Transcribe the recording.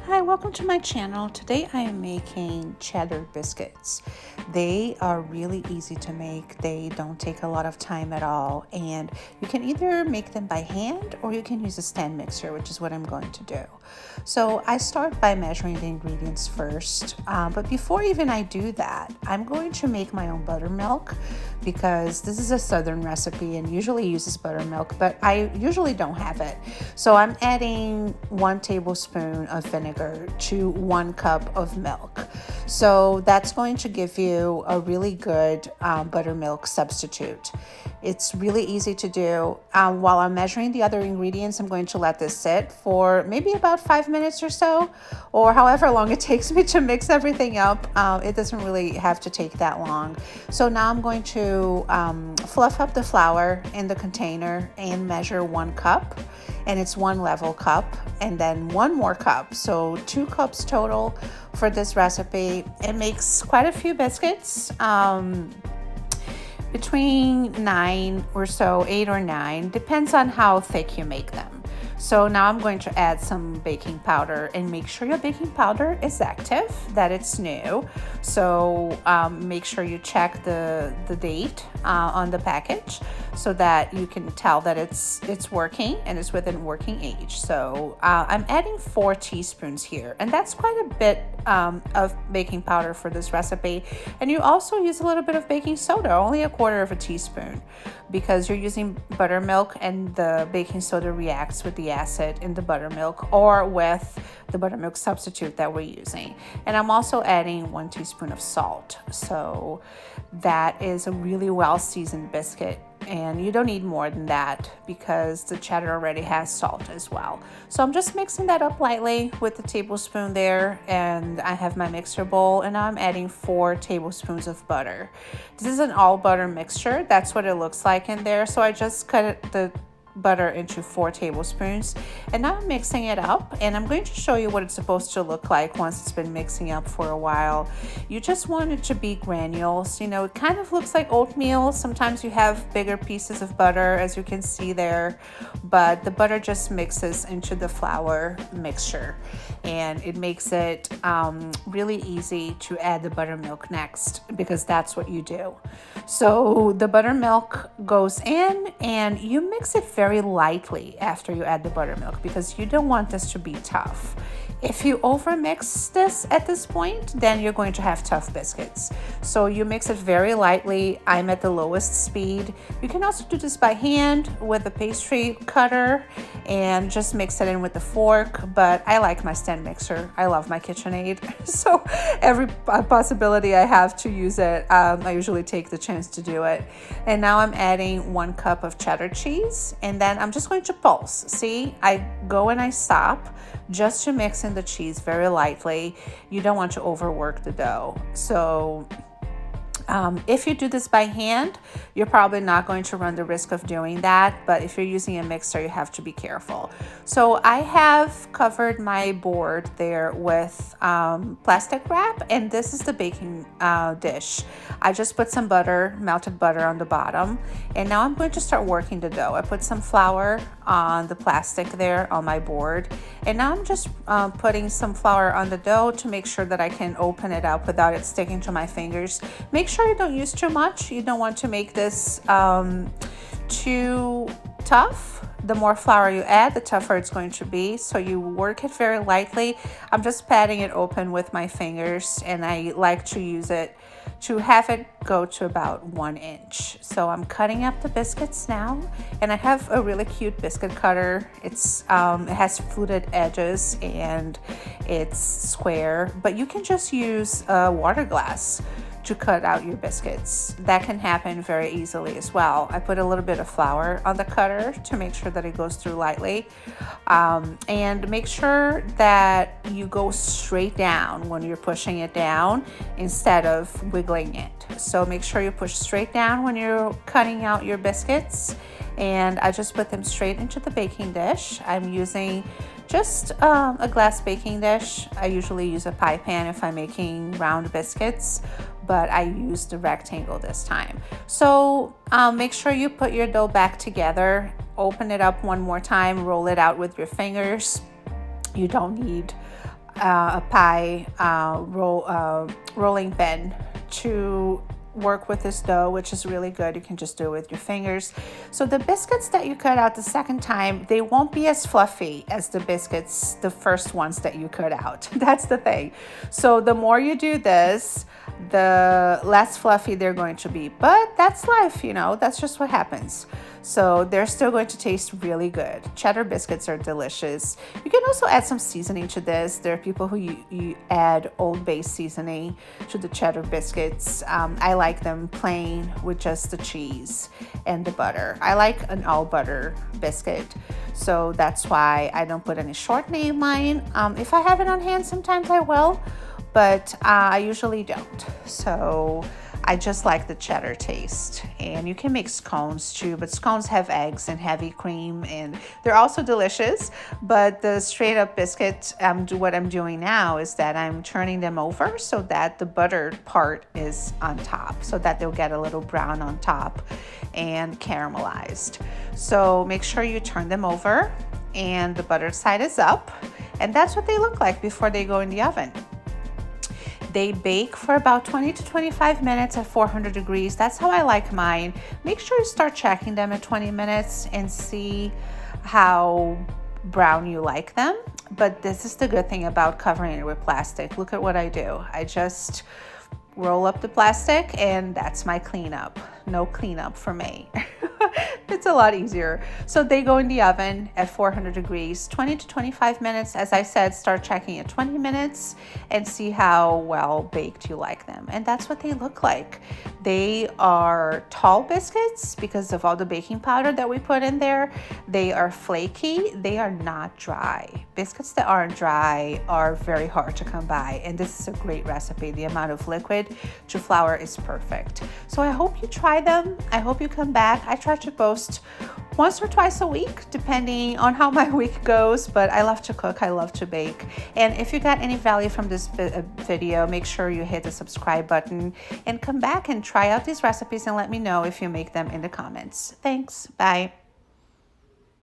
Hi, welcome to my channel. Today I am making cheddar biscuits. They are really easy to make. They don't take a lot of time at all, and you can either make them by hand or you can use a stand mixer, which is what I'm going to do. So I start by measuring the ingredients first, but before even I do that, I'm going to make my own buttermilk because this is a southern recipe and usually uses buttermilk, but I usually don't have it. So I'm adding 1 tablespoon of vinegar to 1 cup of milk. So that's going to give you a really good buttermilk substitute. It's really easy to do. While I'm measuring the other ingredients, I'm going to let this sit for maybe about 5 minutes or so, or however long it takes me to mix everything up. It doesn't really have to take that long. So now I'm going to fluff up the flour in the container and measure 1 cup. And it's 1 level cup and then 1 more cup. So 2 cups total for this recipe. It makes quite a few biscuits, between 9 or so, 8 or 9, depends on how thick you make them. So now I'm going to add some baking powder, and make sure your baking powder is active, that it's new. So make sure you check the date on the package so that you can tell that it's working and it's within working age. So I'm adding 4 teaspoons here, and that's quite a bit of baking powder for this recipe. And you also use a little bit of baking soda, only 1/4 of a teaspoon, because you're using buttermilk and the baking soda reacts with the acid in the buttermilk or with the buttermilk substitute that we're using. And I'm also adding 1 teaspoon of salt. So that is a really well seasoned biscuit, and you don't need more than that because the cheddar already has salt as well. So I'm just mixing that up lightly with the tablespoon there, and I have my mixer bowl, and now I'm adding 4 tablespoons of butter. This is an all butter mixture. That's what it looks like in there. So I just cut the butter into 4 tablespoons, and now I'm mixing it up, and I'm going to show you what it's supposed to look like once it's been mixing up for a while. You just want it to be granules. You know, it kind of looks like oatmeal. Sometimes you have bigger pieces of butter, as you can see there, but the butter just mixes into the flour mixture, and it makes it really easy to add the buttermilk next, because that's what you do. So the buttermilk goes in, and you mix it very lightly after you add the buttermilk, because you don't want this to be tough. If you overmix this at this point, then you're going to have tough biscuits. So you mix it very lightly. I'm at the lowest speed. You can also do this by hand with a pastry cutter and just mix it in with the fork, but I like my stand mixer. I love my KitchenAid. So every possibility I have to use it, I usually take the chance to do it. And now I'm adding 1 cup of cheddar cheese, and then I'm just going to pulse. See, I go and I stop just to mix in the cheese very lightly. You don't want to overwork the dough. So if you do this by hand, you're probably not going to run the risk of doing that, but if you're using a mixer, you have to be careful. So I have covered my board there with plastic wrap, and this is the baking dish. I just put some butter, melted butter on the bottom, and now I'm going to start working the dough. I put some flour on the plastic there on my board, and now I'm just putting some flour on the dough to make sure that I can open it up without it sticking to my fingers. Make sure you don't use too much. You don't want to make this too tough. The more flour you add, the tougher it's going to be. So you work it very lightly. I'm just patting it open with my fingers, and I like to use it to have it go to about 1 inch. So I'm cutting up the biscuits now, and I have a really cute biscuit cutter. It has fluted edges and it's square, but you can just use a water glass to cut out your biscuits. That can happen very easily as well. I put a little bit of flour on the cutter to make sure that it goes through lightly, and make sure that you go straight down when you're pushing it down instead of wiggling it. So make sure you push straight down when you're cutting out your biscuits, and I just put them straight into the baking dish. I'm using just a glass baking dish. I usually use a pie pan if I'm making round biscuits, but I used the rectangle this time. So make sure you put your dough back together, open it up one more time, roll it out with your fingers. You don't need a pie rolling pin to work with this dough, which is really good. You can just do it with your fingers. So the biscuits that you cut out the second time, they won't be as fluffy as the biscuits, the first ones that you cut out. That's the thing. So the more you do this, the less fluffy they're going to be. But that's life, you know, that's just what happens. So they're still going to taste really good. Cheddar biscuits are delicious. You can also add some seasoning to this. There are people who you add Old Bay seasoning to the cheddar biscuits. I like them plain with just the cheese and the butter. I like an all butter biscuit, so that's why I don't put any shortening in mine. If I have it on hand, sometimes I will, but I usually don't. So I just like the cheddar taste. And you can make scones too, but scones have eggs and heavy cream, and they're also delicious. But the straight up biscuit, what I'm doing now is that I'm turning them over so that the buttered part is on top, so that they'll get a little brown on top and caramelized. So make sure you turn them over and the buttered side is up. And that's what they look like before they go in the oven. They bake for about 20 to 25 minutes at 400 degrees. That's how I like mine. Make sure you start checking them at 20 minutes and see how brown you like them. But this is the good thing about covering it with plastic. Look at what I do. I just roll up the plastic and that's my cleanup. No cleanup for me. It's a lot easier. So they go in the oven at 400 degrees, 20 to 25 minutes. As I said, start checking at 20 minutes and see how well baked you like them. And that's what they look like. They are tall biscuits because of all the baking powder that we put in there. They are flaky. They are not dry. Biscuits that aren't dry are very hard to come by. And this is a great recipe. The amount of liquid to flour is perfect. So I hope you try them. I hope you come back. I try to post once or twice a week, depending on how my week goes, but I love to cook, I love to bake. And if you got any value from this video, make sure you hit the subscribe button and come back and try out these recipes and let me know if you make them in the comments. Thanks, bye.